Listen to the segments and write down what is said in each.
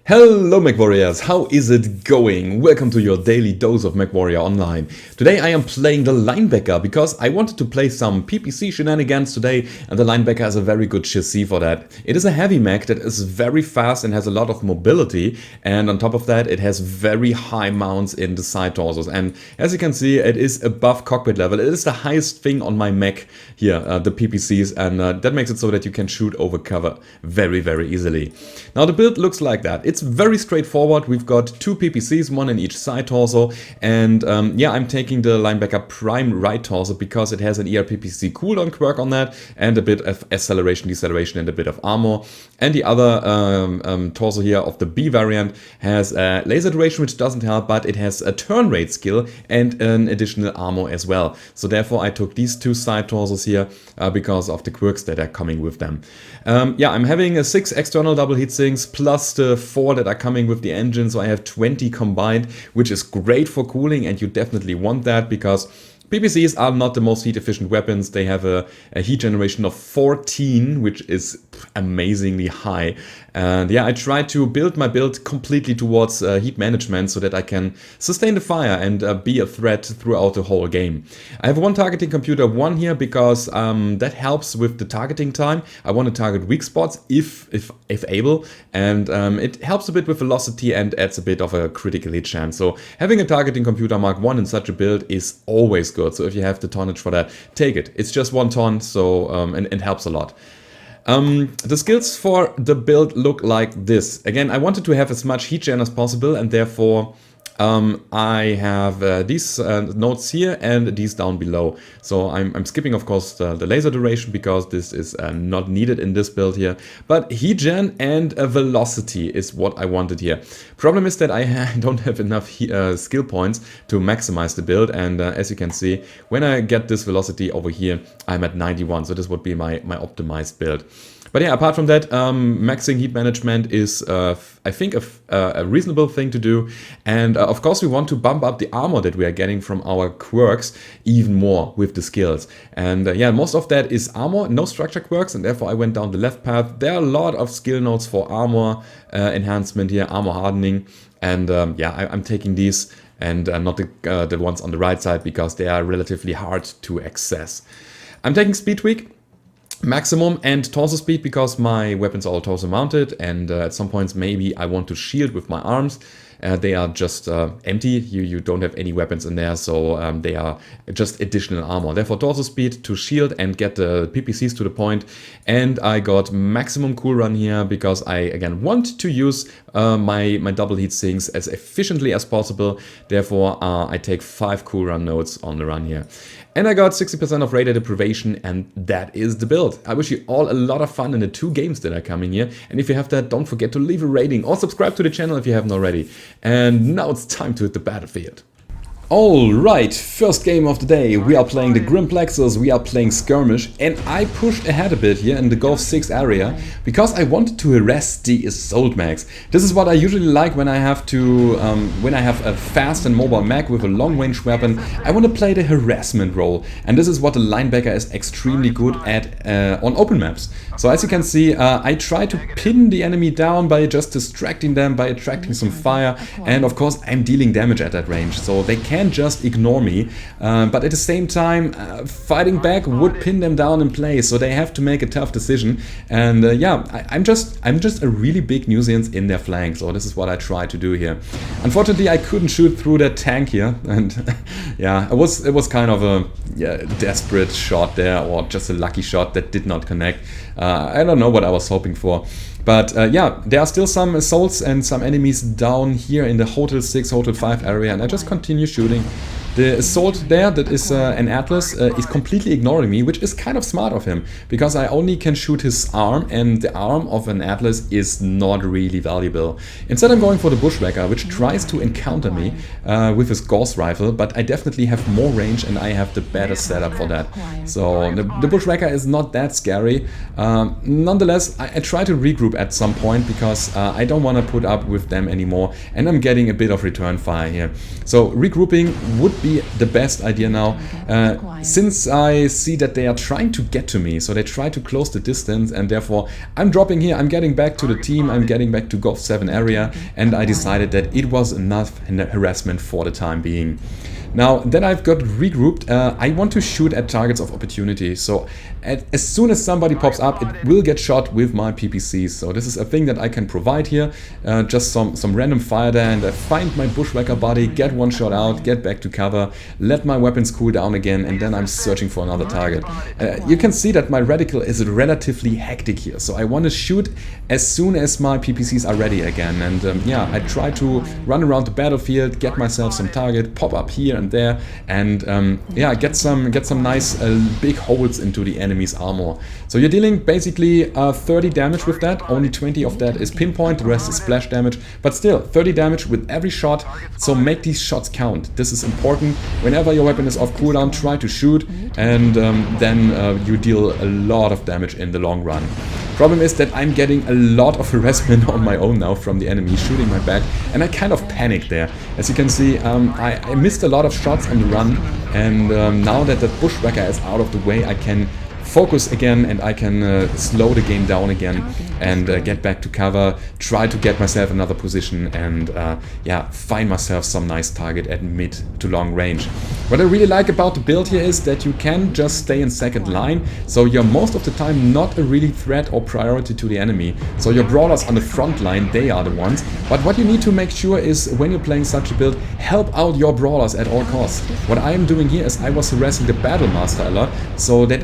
Hello Mechwarriors, how is it going? Welcome to your daily dose of Mechwarrior Online. Today I am playing the Linebacker because I wanted to play some PPC shenanigans today, and the Linebacker has a very good chassis for that. It is a heavy mech that is very fast and has a lot of mobility, and on top of that it has very high mounts in the side torsos, and as you can see it is above cockpit level. It is the highest thing on my mech here, the PPCs, and that makes it so that you can shoot over cover very easily. Now the build looks like that. It's very straightforward. We've got two PPCs, one in each side torso, and yeah, I'm taking the lbk-prime right torso because it has an ER PPC cooldown quirk on that, and a bit of acceleration, deceleration, and a bit of armor. And the other torso here of the B variant has a laser duration, which doesn't help, but it has a turn rate skill and an additional armor as well. So therefore I took these two side torsos here because of the quirks that are coming with them. Yeah, I'm having 6 external double heatsinks plus the 4 that are coming with the engine, so I have 20 combined, which is great for cooling, and you definitely want that because PPCs are not the most heat efficient weapons. They have a heat generation of 14, which is amazingly high. And yeah, I try to build my build completely towards heat management so that I can sustain the fire and be a threat throughout the whole game. I have one targeting computer 1 here because that helps with the targeting time. I want to target weak spots if able, and it helps a bit with velocity and adds a bit of a critical hit chance. So having a targeting computer Mark 1 in such a build is always good. So if you have the tonnage for that, take it. It's just 1 ton, so and it helps a lot. The skills for the build look like this. Again, I wanted to have as much heat gen as possible, and therefore I have these nodes here and these down below. So I'm skipping, of course, the laser duration because this is not needed in this build here. But heat gen and velocity is what I wanted here. Problem is that I don't have enough skill points to maximize the build, and as you can see, when I get this velocity over here, I'm at 91. So this would be my optimized build. But yeah, apart from that, maxing heat management is, I think, a reasonable thing to do. And of course, we want to bump up the armor that we are getting from our quirks even more with the skills. And yeah, most of that is armor, no structure quirks, and therefore I went down the left path. There are a lot of skill nodes for armor enhancement here, armor hardening. And yeah, I'm taking these and not the ones on the right side because they are relatively hard to access. I'm taking speed tweak maximum and torso speed because my weapons are all torso mounted, and at some points maybe I want to shield with my arms. They are just empty, you don't have any weapons in there, so they are just additional armor. Therefore torso speed to shield and get the PPCs to the point. And I got maximum cool run here because I again want to use my double heat sinks as efficiently as possible. Therefore I take 5 cool run nodes on the run here. And I got 60% of radiator deprivation, and that is the build. I wish you all a lot of fun in the 2 games that are coming here. And if you have that, don't forget to leave a rating or subscribe to the channel if you haven't already. And now it's time to hit the battlefield. Alright, first game of the day. We are playing the Grim Plexus, we are playing Skirmish, and I pushed ahead a bit here in the Gulf 6 area because I wanted to harass the assault mechs. This is what I usually like when I have to, when I have a fast and mobile mech with a long range weapon. I want to play the harassment role, and this is what the Linebacker is extremely good at on open maps. So as you can see, I try to pin the enemy down by just distracting them, by attracting some fire, and of course I'm dealing damage at that range, so they can't just ignore me, but at the same time fighting back would pin them down in place, so they have to make a tough decision. And yeah, I'm just a really big nuisance in their flank, so this is what I try to do here. Unfortunately I couldn't shoot through that tank here, and yeah, it was kind of a desperate shot there, or just a lucky shot that did not connect. I don't know what I was hoping for. But yeah, there are still some assaults and some enemies down here in the Hotel 6, Hotel 5 area, and I just continue shooting. The assault there, that is an Atlas, is completely ignoring me, which is kind of smart of him, because I only can shoot his arm, and the arm of an Atlas is not really valuable. Instead I'm going for the Bushwhacker, which tries to encounter me with his Gauss rifle, but I definitely have more range and I have the better setup for that. So the Bushwhacker is not that scary. Nonetheless, I try to regroup at some point because I don't want to put up with them anymore, and I'm getting a bit of return fire here. So regrouping would be the best idea now, since I see that they are trying to get to me, so they try to close the distance, and therefore I'm dropping here, I'm getting back to the team, I'm getting back to Golf 7 area, and I decided that it was enough harassment for the time being. Now that I've got regrouped, I want to shoot at targets of opportunity. So as soon as somebody pops up, it will get shot with my PPCs. So this is a thing that I can provide here. Just some random fire there, and I find my bushwhacker body, get one shot out, get back to cover, let my weapons cool down again, and then I'm searching for another target. You can see that my reticle is relatively hectic here. So I want to shoot as soon as my PPCs are ready again. And yeah, I try to run around the battlefield, get myself some target, pop up here and there, and yeah, get some nice big holes into the enemy's armor. So you're dealing basically 30 damage with that. Only 20 of that is pinpoint, the rest is splash damage, but still 30 damage with every shot. So make these shots count. This is important. Whenever your weapon is off cooldown, try to shoot, and then you deal a lot of damage in the long run. Problem is that I'm getting a lot of harassment on my own now from the enemy shooting my back, and I kind of panicked there. As you can see, I missed a lot of shots on the run, and now that the bushwhacker is out of the way, I can focus again, and I can slow the game down again and get back to cover, try to get myself another position, and yeah, find myself some nice target at mid to long range. What I really like about the build here is that you can just stay in second line, so you're most of the time not a really threat or priority to the enemy. So your brawlers on the front line, they are the ones. But what you need to make sure is, when you're playing such a build, help out your brawlers at all costs. What I am doing here is I was harassing the battle master a lot, so that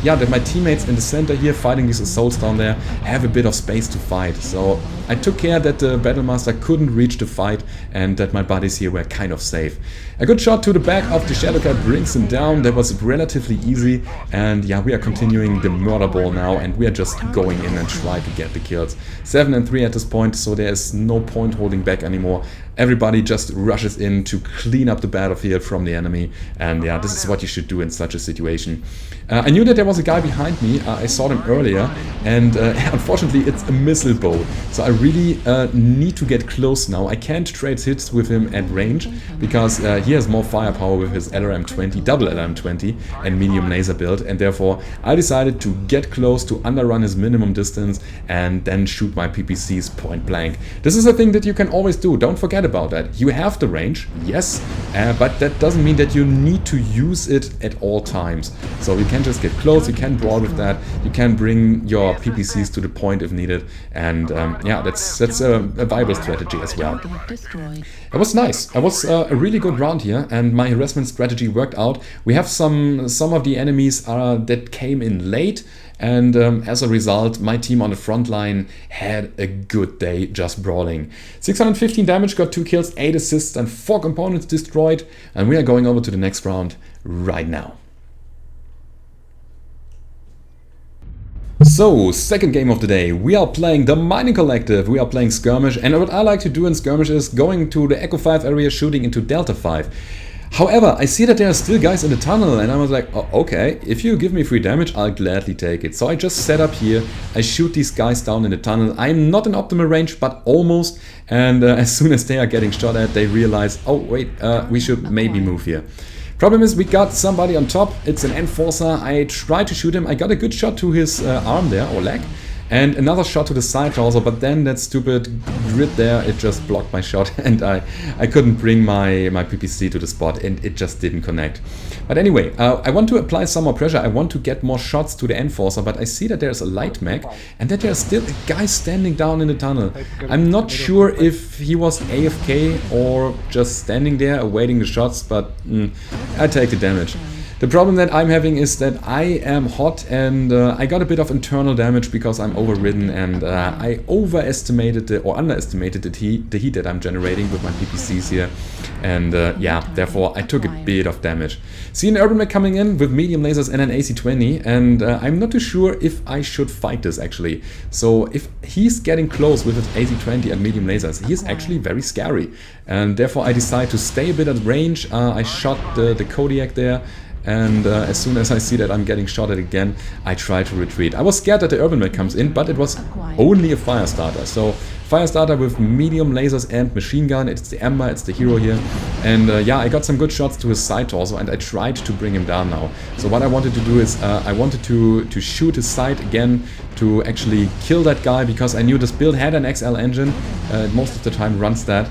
that my teammates in the center here fighting these assaults down there have a bit of space to fight. So I took care that the battle master couldn't reach the fight, and that my buddies here were kind of safe. A good shot to the back of the Shadow Cat brings him down. That was relatively easy, and yeah, we are continuing the murder ball now, and we are just going in and try to get the kills. 7 and 3 at this point, so there is no point holding back anymore. Everybody just rushes in to clean up the battlefield from the enemy, and yeah, this is what you should do in such a situation. I knew that there was a guy behind me. I saw him earlier, and unfortunately it's a missile bow, so I really need to get close now. I can't trade hits with him at range, because he has more firepower with his LRM-20, double LRM-20 and medium laser build, and therefore I decided to get close to underrun his minimum distance and then shoot my PPCs point blank. This is a thing that you can always do, don't forget about that. You have the range, yes, but that doesn't mean that you need to use it at all times. So you can just get close, you can brawl with that, you can bring your PPCs to the point if needed, and yeah, that's a viable strategy as well. It was nice. It was a really good round here, and my harassment strategy worked out. We have some of the enemies that came in late, and as a result, my team on the front line had a good day just brawling. 615 damage, got 2 kills, 8 assists, and 4 components destroyed, and we are going over to the next round right now. So, second game of the day, we are playing the Mining Collective, we are playing Skirmish, and what I like to do in Skirmish is going to the Echo 5 area, shooting into Delta 5. However, I see that there are still guys in the tunnel, and I was like, oh, okay, if you give me free damage, I'll gladly take it. So I just set up here, I shoot these guys down in the tunnel. I'm not in optimal range, but almost, and as soon as they are getting shot at, they realize, oh wait, we should maybe move here. Problem is, we got somebody on top, it's an enforcer. I tried to shoot him, I got a good shot to his arm there, or leg, and another shot to the side also, but then that stupid grid there, it just blocked my shot, and I couldn't bring my PPC to the spot, and it just didn't connect. But anyway, I want to apply some more pressure, I want to get more shots to the enforcer, but I see that there's a light mech, and that there's still a guy standing down in the tunnel. I'm not sure if he was AFK or just standing there awaiting the shots, but I take the damage. The problem that I'm having is that I am hot, and I got a bit of internal damage because I'm overridden, and I overestimated or underestimated the heat that I'm generating with my PPCs here, and yeah, therefore I took a bit of damage. See an urban mech coming in with medium lasers and an AC-20, and I'm not too sure if I should fight this actually. So if he's getting close with his AC-20 and medium lasers, he's actually very scary, and therefore I decide to stay a bit at range. I shot the Kodiak there, and as soon as I see that I'm getting shot at again, I try to retreat. I was scared that the urban mech comes in, but it was only a fire starter, so Firestarter with medium lasers and machine gun. It's the Ember, it's the hero here. And yeah, I got some good shots to his side torso and I tried to bring him down now. So what I wanted to do is I wanted to shoot his side again to actually kill that guy, because I knew this build had an XL engine. Most of the time runs that.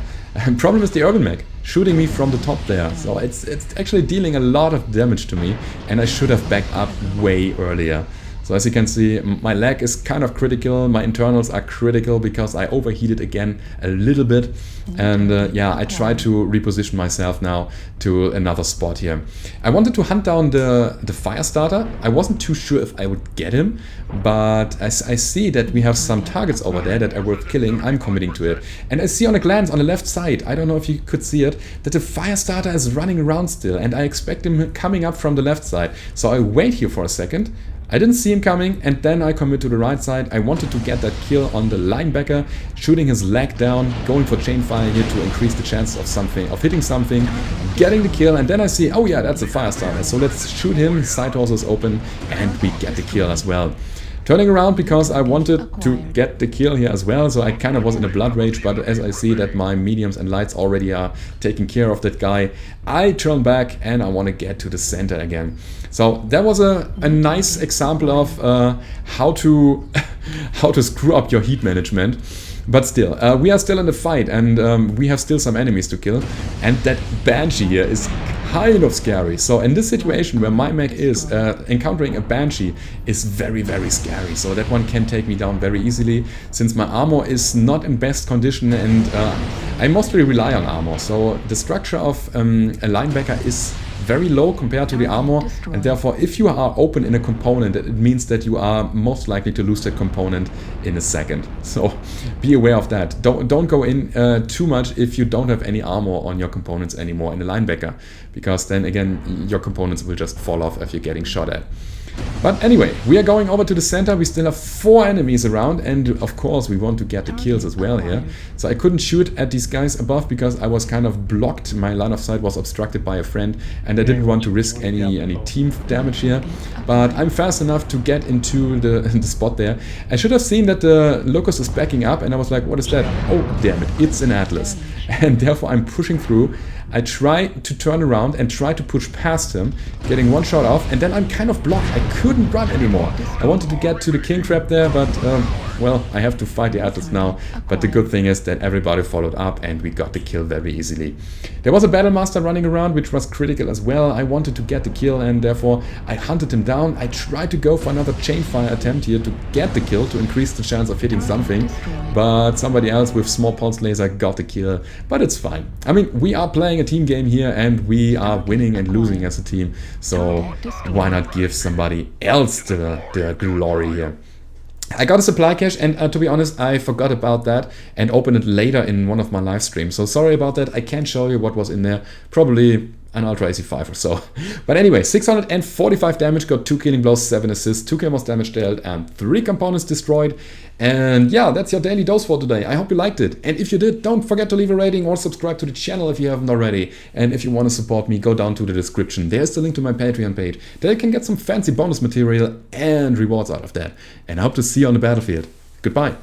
Problem is the Urban Mech shooting me from the top there, so it's actually dealing a lot of damage to me, and I should have backed up way earlier. So as you can see, my lag is kind of critical, my internals are critical because I overheated again a little bit. And yeah, I try to reposition myself now to another spot here. I wanted to hunt down the Firestarter. I wasn't too sure if I would get him, but I see that we have some targets over there that are worth killing. I'm committing to it. And I see on a glance on the left side, I don't know if you could see it, that the Firestarter is running around still, and I expect him coming up from the left side. So I wait here for a second. I didn't see him coming, and then I commit to the right side. I wanted to get that kill on the linebacker, shooting his leg down, going for chain fire here to increase the chance of hitting something, getting the kill, and then I see, oh yeah, that's a Firestarter, so let's shoot him. His side torso is open, and we get the kill as well. Turning around because I wanted to get the kill here as well, so I kind of was in a blood rage, but as I see that my mediums and lights already are taking care of that guy, I turn back and I want to get to the center again. So that was a nice example of how to screw up your heat management. But still, we are still in the fight, and we have still some enemies to kill, and that Banshee here is kind of scary. So in this situation where my mech is, encountering a Banshee is very, very scary. So that one can take me down very easily, since my armor is not in best condition, and I mostly rely on armor. So the structure of a linebacker is very low compared to the armor, and therefore if you are open in a component, it means that you are most likely to lose that component in a second. So be aware of that. Don't go in too much if you don't have any armor on your components anymore in a linebacker, because then again your components will just fall off if you're getting shot at. But anyway, we are going over to the center. We still have 4 enemies around, and of course we want to get the kills as well here. So I couldn't shoot at these guys above because I was kind of blocked. My line of sight was obstructed by a friend, and I didn't want to risk any team damage here. But I'm fast enough to get into the spot there. I should have seen that the Locust is backing up, and I was like, what is that? Oh damn it, it's an Atlas. And therefore I'm pushing through. I try to turn around and try to push past him, getting one shot off, and then I'm kind of blocked. I couldn't run anymore. I wanted to get to the king trap there, but well, I have to fight the Atlas now. But the good thing is that everybody followed up and we got the kill very easily. There was a Battlemaster running around, which was critical as well. I wanted to get the kill, and therefore I hunted him down. I tried to go for another chain fire attempt here to get the kill, to increase the chance of hitting something. But somebody else with small pulse laser got the kill. But it's fine. I mean, we are playing a team game here, and we are winning and losing as a team. So why not give somebody else the glory here? I got a supply cache, and to be honest, I forgot about that and opened it later in one of my live streams. So sorry about that. I can't show you what was in there. Probably an Ultra AC5 or so. But anyway, 645 damage, got 2 killing blows, 7 assists, 2 kills damage dealt, and 3 components destroyed. And yeah, that's your daily dose for today. I hope you liked it. And if you did, don't forget to leave a rating or subscribe to the channel if you haven't already. And if you want to support me, go down to the description. There's the link to my Patreon page. There you can get some fancy bonus material and rewards out of that. And I hope to see you on the battlefield. Goodbye.